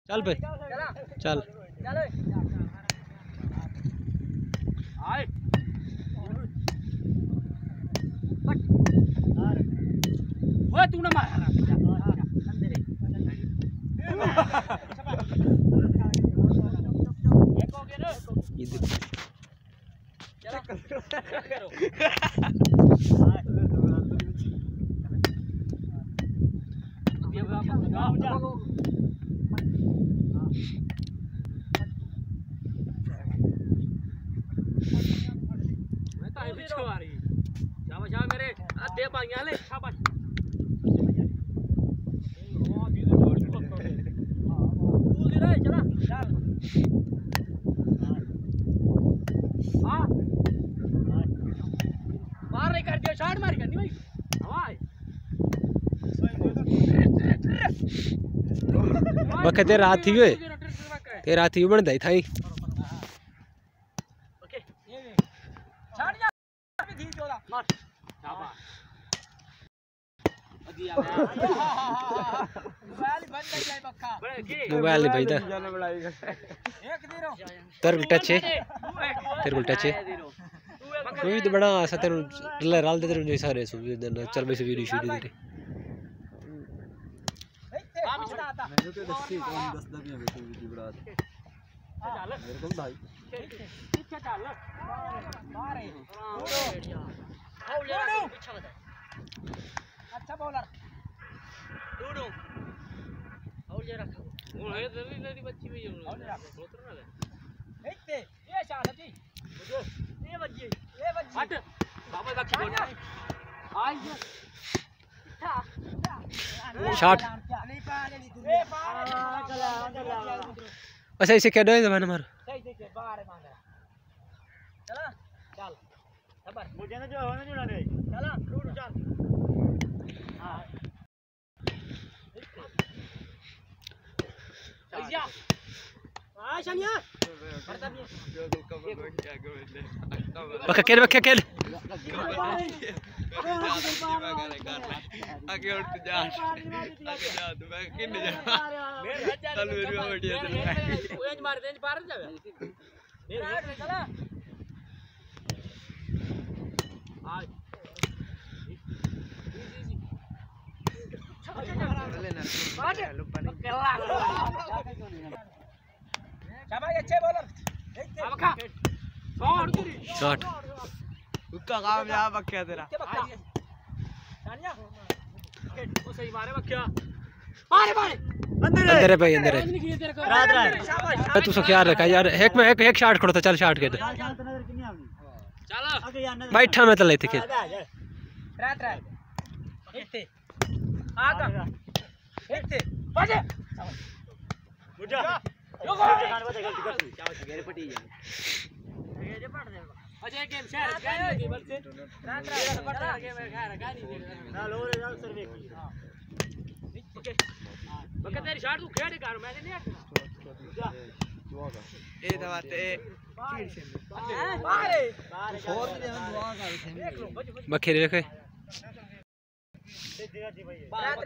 चल पे चल तू ना मार मेरे दे पाइया ले शाबाश मार नहीं कर दिया शॉट मार करनी भाई बखे तेरा हाथी वे तेरा हाथी बन दई थाई ओके छाड़ जा अभी धी जोड़ा मार शाबाश अदिया मोबाइल बंद कर जाए बक्का मोबाइल नहीं भाई एक दीरो तेरे को टच है कोई तो बड़ा ऐसा तेरे राल दे तेरे जो सारे सु चल भाई से वीडियो शूट दे काम चला आता मैंने तो दस्ती कौन 10 में बैठे वीडियो बना दे चल मेरे को भाई पीछे चल मारे आओ ले पीछे बता अच्छा बॉलर डूडू और ये रखो वो है तेरी बच्ची भी उतर ना दे देखते ये शाट जी ये बच्ची हट बाबा का खिलौना आई शॉट अच्छा इसे क्या डे जमाना मार सही देखे बाहर मांग रहा चला चल खबर मुझे ना जो होने जुड़ा नहीं चला रूट चल हां भैया हां शनिया बखे खेल आगे उठ जा आगे जा तू मैं किन जा चल मेरी बढ़िया चल ओएज मार दे पार जावे मेरे चला आज शाबाश अच्छे बॉलर अब खा शॉट उसका कामयाब बक्या तेरा तानिया वो सही मारे बक्या मारे मारे अंदर है भाई अंदर है रात शाबाश तू सो क्या रखा यार एक शॉट खड़ो था चल शॉट के चलो बैठा मैं तो लेते खेल रात इतने आगा इतने बजे मुझे अजय गेम शहर गानी होती बस रात पड़ गेम खा रहा गानी ना लो रे जाओ सर्वे की हां ओके बका तेरी शॉट तू खेड़ कर मैंने नहीं जा ए दवाते चीड़ से मारे और भी हम दुआ कर देख लो बखेरे रखे रात